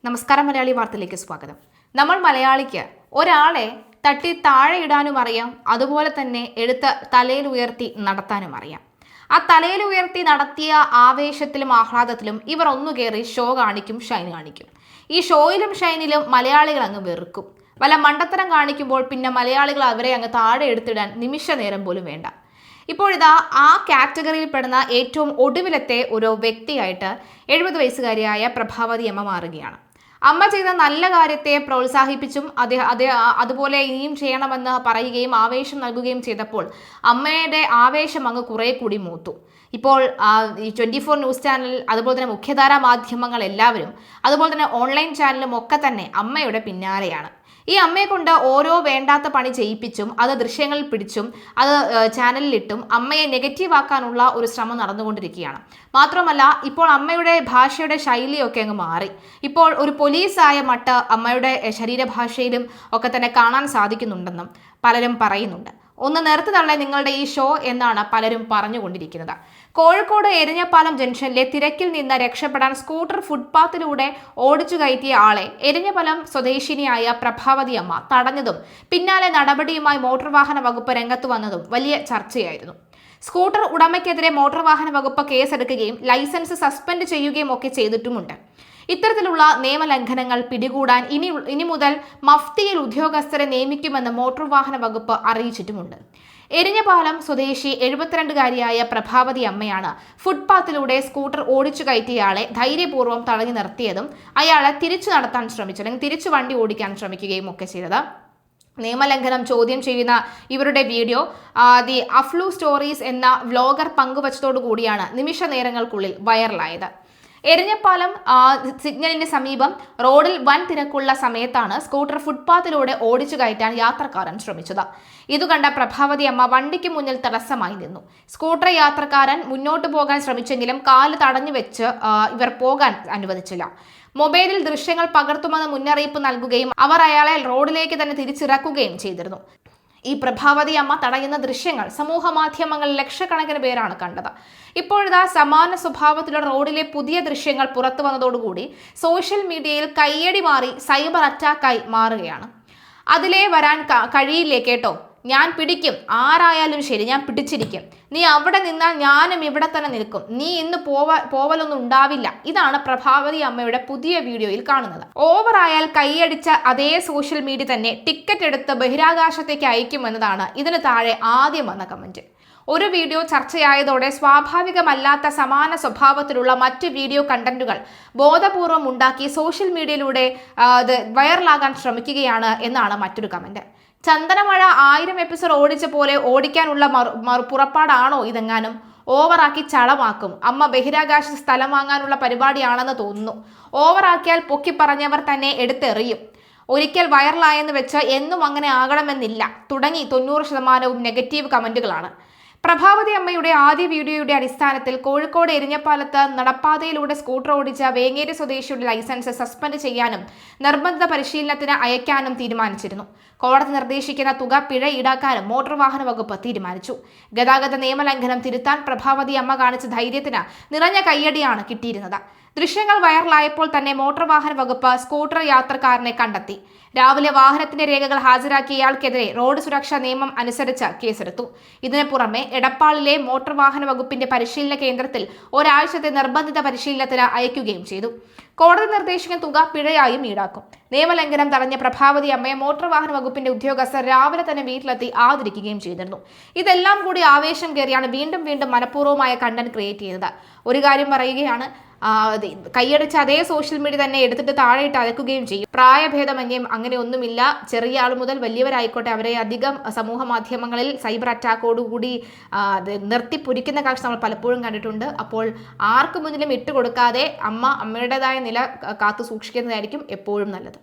നമസ്കാരം മലയാളി വാർത്തയിലേക്ക് സ്വാഗതം. നമ്മൾ മലയാളിക്ക് ഒരാളെ തട്ടി താഴെ ഇടാനും അറിയാം, അതുപോലെ തന്നെ എടുത്ത് തലയിൽ ഉയർത്തി നടത്താനും അറിയാം. ആ തലയിൽ ഉയർത്തി നടത്തിയ ആവേശത്തിലും ആഹ്ലാദത്തിലും ഇവർ ഒന്നു കയറി ഷോ കാണിക്കും, ഷൈൻ കാണിക്കും. ഈ ഷോയിലും ഷൈനിലും മലയാളികൾ അങ്ങ് വെറുക്കും. വല്ല മണ്ടത്തരം കാണിക്കുമ്പോൾ പിന്നെ മലയാളികൾ അവരെ അങ്ങ് താഴെ എടുത്തിടാൻ നിമിഷ നേരം പോലും വേണ്ട. ഇപ്പോഴിതാ ആ കാറ്റഗറിയിൽ പെടുന്ന ഏറ്റവും ഒടുവിലത്തെ ഒരു വ്യക്തിയായിട്ട് 70 വയസ്സുകാരിയായ പ്രഭാവതി അമ്മ മാറുകയാണ്. അമ്മ ചെയ്ത നല്ല കാര്യത്തെ പ്രോത്സാഹിപ്പിച്ചും അതുപോലെ ഇനിയും ചെയ്യണമെന്ന് പറയുകയും ആവേശം നൽകുകയും ചെയ്തപ്പോൾ അമ്മയുടെ ആവേശം അങ്ങ് കുറെ കൂടി മൂത്തു. ഇപ്പോൾ ഈ 24 ന്യൂസ് ചാനൽ, അതുപോലെ തന്നെ മുഖ്യധാരാ മാധ്യമങ്ങൾ എല്ലാവരും, അതുപോലെ തന്നെ ഓൺലൈൻ ചാനലും ഒക്കെ തന്നെ അമ്മയുടെ പിന്നാലെയാണ്. ഈ അമ്മയെ കൊണ്ട് ഓരോ വേണ്ടാത്ത പണി ചെയ്യിപ്പിച്ചും അത് ദൃശ്യങ്ങളിൽ പിടിച്ചും അത് ചാനലിലിട്ടും അമ്മയെ നെഗറ്റീവ് ആക്കാനുള്ള ഒരു ശ്രമം നടന്നുകൊണ്ടിരിക്കുകയാണ്. മാത്രമല്ല, ഇപ്പോൾ അമ്മയുടെ ഭാഷയുടെ ശൈലിയൊക്കെ അങ്ങ് മാറി. ഇപ്പോൾ ഒരു പോലീസായ മട്ട് അമ്മയുടെ ശരീരഭാഷയിലും ഒക്കെ തന്നെ കാണാൻ സാധിക്കുന്നുണ്ടെന്നും പലരും പറയുന്നുണ്ട്. ഒന്ന് നിർത്തി തള്ളേ നിങ്ങളുടെ ഈ ഷോ എന്നാണ് പലരും പറഞ്ഞുകൊണ്ടിരിക്കുന്നത്. കോഴിക്കോട് എരിഞ്ഞപ്പാലം ജംഗ്ഷനിലെ തിരക്കിൽ നിന്ന് രക്ഷപ്പെടാൻ സ്കൂട്ടർ ഫുട്പാത്തിലൂടെ ഓടിച്ചു കയറ്റിയ ആളെ എരിഞ്ഞപ്പാലം സ്വദേശിനിയായ പ്രഭാവതി അമ്മ തടഞ്ഞതും പിന്നാലെ നടപടിയുമായി മോട്ടോർ വാഹന വകുപ്പ് രംഗത്ത് വന്നതും വലിയ ചർച്ചയായിരുന്നു. സ്കൂട്ടർ ഉടമയ്ക്കെതിരെ മോട്ടോർ വാഹന വകുപ്പ് കേസെടുക്കുകയും ലൈസൻസ് സസ്പെൻഡ് ചെയ്യുകയും ഒക്കെ ചെയ്തിട്ടുമുണ്ട്. ഇത്തരത്തിലുള്ള നിയമലംഘനങ്ങൾ പിടികൂടാൻ ഇനി മുതൽ മഫ്തിയിൽ ഉദ്യോഗസ്ഥരെ നിയമിക്കുമെന്ന് മോട്ടോർ വാഹന വകുപ്പ് അറിയിച്ചിട്ടുമുണ്ട്. എരിഞ്ഞപാലം സ്വദേശി 72-കാരിയായ പ്രഭാവതി അമ്മയാണ് ഫുട്പാത്തിലൂടെ സ്കൂട്ടർ ഓടിച്ചു കയറ്റിയയാളെ ധൈര്യപൂർവ്വം തടഞ്ഞു നിർത്തിയതും അയാളെ തിരിച്ചു നടത്താൻ ശ്രമിച്ചു, അല്ലെങ്കിൽ തിരിച്ചു വണ്ടി ഓടിക്കാൻ ശ്രമിക്കുകയും ഒക്കെ ചെയ്തത്. നിയമലംഘനം ചോദ്യം ചെയ്യുന്ന ഇവരുടെ വീഡിയോ ദി അഫ്ലു സ്റ്റോറീസ് എന്ന വ്ലോഗർ പങ്കുവച്ചതോടു കൂടിയാണ് നിമിഷ നേരങ്ങൾക്കുള്ളിൽ വൈറലായത്. എരിഞ്ഞപ്പാലം സിഗ്നലിന് സമീപം റോഡിൽ വൻ തിരക്കുള്ള സമയത്താണ് സ്കൂട്ടർ ഫുട്പാത്തിലൂടെ ഓടിച്ചു കയറ്റാൻ യാത്രക്കാരൻ ശ്രമിച്ചത്. ഇതുകണ്ട പ്രഭാവതി അമ്മ വണ്ടിക്ക് മുന്നിൽ തടസ്സമായി നിന്നു. സ്കൂട്ടർ യാത്രക്കാരൻ മുന്നോട്ട് പോകാൻ ശ്രമിച്ചെങ്കിലും കാല് തടഞ്ഞു വെച്ച് ഇവർ പോകാൻ അനുവദിച്ചില്ല. മൊബൈലിൽ ദൃശ്യങ്ങൾ പകർത്തുമെന്ന് മുന്നറിയിപ്പ് നൽകുകയും അവർ അയാളെ റോഡിലേക്ക് തന്നെ തിരിച്ചിറക്കുകയും ചെയ്തിരുന്നു. ഈ പ്രഭാവതി അമ്മ തടയുന്ന ദൃശ്യങ്ങൾ സമൂഹ മാധ്യമങ്ങളിൽ ലക്ഷക്കണക്കിന് പേരാണ് കണ്ടത്. ഇപ്പോഴിതാ സമാന സ്വഭാവത്തിലുള്ള റോഡിലെ പുതിയ ദൃശ്യങ്ങൾ പുറത്തു വന്നതോടുകൂടി സോഷ്യൽ മീഡിയയിൽ കയ്യടി മാറി സൈബർ അറ്റാക്കായി മാറുകയാണ്. അതിലേ വരാൻ കഴിയില്ലേ കേട്ടോ, ഞാൻ പിടിക്കും, ആരായാലും ശരി ഞാൻ പിടിച്ചിരിക്കും, നീ അവിടെ നിന്നാൽ ഞാനും ഇവിടെ തന്നെ നിൽക്കും, നീ ഇന്ന് പോവലൊന്നും ഉണ്ടാവില്ല. ഇതാണ് പ്രഭാവതി അമ്മയുടെ പുതിയ വീഡിയോയിൽ കാണുന്നത്. ഓവറായാൽ കൈയടിച്ച അതേ സോഷ്യൽ മീഡിയ തന്നെ ടിക്കറ്റ് എടുത്ത് ബഹിരാകാശത്തേക്ക് അയക്കുമെന്നതാണ് ഇതിന് താഴെ ആദ്യം വന്ന കമന്റ്. ഒരു വീഡിയോ ചർച്ചയായതോടെ സ്വാഭാവികമല്ലാത്ത സമാന സ്വഭാവത്തിലുള്ള മറ്റ് വീഡിയോ കണ്ടന്റുകൾ ബോധപൂർവം ഉണ്ടാക്കി സോഷ്യൽ മീഡിയയിലൂടെ വൈറലാകാൻ ശ്രമിക്കുകയാണ് എന്നാണ് മറ്റൊരു കമന്റ്. ചന്ദനമഴ 1000 എപ്പിസോഡ് ഓടിച്ച പോലെ ഓടിക്കാനുള്ള പുറപ്പാടാണോ ഇതെങ്ങാനും? ഓവറാക്കി ചളമാക്കും. അമ്മ ബഹിരാകാശ സ്ഥലം വാങ്ങാനുള്ള പരിപാടിയാണെന്ന് തോന്നുന്നു. ഓവറാക്കിയാൽ പൊക്കി പറഞ്ഞവർ തന്നെ എടുത്തെറിയും. ഒരിക്കൽ വൈറലായെന്ന് വെച്ച് എന്നും അങ്ങനെ ആകണമെന്നില്ല തുടങ്ങി 90% നെഗറ്റീവ് കമന്റുകളാണ്. പ്രഭാവതി അമ്മയുടെ ആദ്യ വീഡിയോയുടെ അടിസ്ഥാനത്തിൽ കോഴിക്കോട് എരിഞ്ഞപ്പാലത്ത് നടപ്പാതയിലൂടെ സ്കൂട്ടർ ഓടിച്ച വേങ്ങേരി സ്വദേശിയുടെ ലൈസൻസ് സസ്പെൻഡ് ചെയ്യാനും നിർബന്ധിത പരിശീലനത്തിന് അയക്കാനും തീരുമാനിച്ചിരുന്നു. കോടതി നിർദ്ദേശിക്കുന്ന തുക പിഴ ഈടാക്കാനും മോട്ടോർ വാഹന വകുപ്പ് തീരുമാനിച്ചു. ഗതാഗത നിയമലംഘനം തിരുത്താൻ പ്രഭാവതി അമ്മ കാണിച്ച ധൈര്യത്തിന് നിറഞ്ഞ കയ്യടിയാണ് കിട്ടിയിരുന്നത്. ദൃശ്യങ്ങൾ വൈറലായപ്പോൾ തന്നെ മോട്ടോർ വാഹന വകുപ്പ് സ്കൂട്ടർ യാത്രക്കാരനെ കണ്ടെത്തി. രാവിലെ വാഹനത്തിന്റെ രേഖകൾ ഹാജരാക്കിയ ഇയാൾക്കെതിരെ റോഡ് സുരക്ഷാ നിയമം അനുസരിച്ച് കേസെടുത്തു. ഇതിനു പുറമെ എടപ്പാളിലെ മോട്ടോർ വാഹന വകുപ്പിന്റെ പരിശീലന കേന്ദ്രത്തിൽ ഒരാഴ്ചത്തെ നിർബന്ധിത പരിശീലനത്തിന് അയക്കുകയും ചെയ്തു. കോടതി നിർദ്ദേശിക്കുന്ന തുക പിഴയായും ഈടാക്കും. നിയമലംഘനം തടഞ്ഞ പ്രഭാവതി അമ്മയെ മോട്ടോർ വാഹന വകുപ്പിന്റെ ഉദ്യോഗസ്ഥർ രാവിലെ തന്നെ വീട്ടിലെത്തി ആദരിക്കുകയും ചെയ്തിരുന്നു. ഇതെല്ലാം കൂടി ആവേശം കയറിയാണ് വീണ്ടും മനഃപൂർവ്വമായ കണ്ടന്റ് ക്രിയേറ്റ് ചെയ്തത്. ഒരു കാര്യം പറയുകയാണ്, കൈയടിച്ച് അതേ സോഷ്യൽ മീഡിയ തന്നെ എടുത്തിട്ട് താഴെയിട്ട് അയക്കുകയും ചെയ്യും. പ്രായഭേദമന്യം അങ്ങനെ ഒന്നുമില്ല. ചെറിയ ആൾ മുതൽ വലിയവരായിക്കോട്ടെ, അവരെ അധികം സമൂഹ മാധ്യമങ്ങളിൽ സൈബർ അറ്റാക്കോടുകൂടി നിർത്തിപ്പൊരിക്കുന്ന കാഴ്ച നമ്മൾ പലപ്പോഴും കണ്ടിട്ടുണ്ട്. അപ്പോൾ ആർക്കു മുന്നിലും ഇട്ടുകൊടുക്കാതെ അമ്മയുടേതായ നില കാത്തു സൂക്ഷിക്കുന്നതായിരിക്കും എപ്പോഴും നല്ലത്.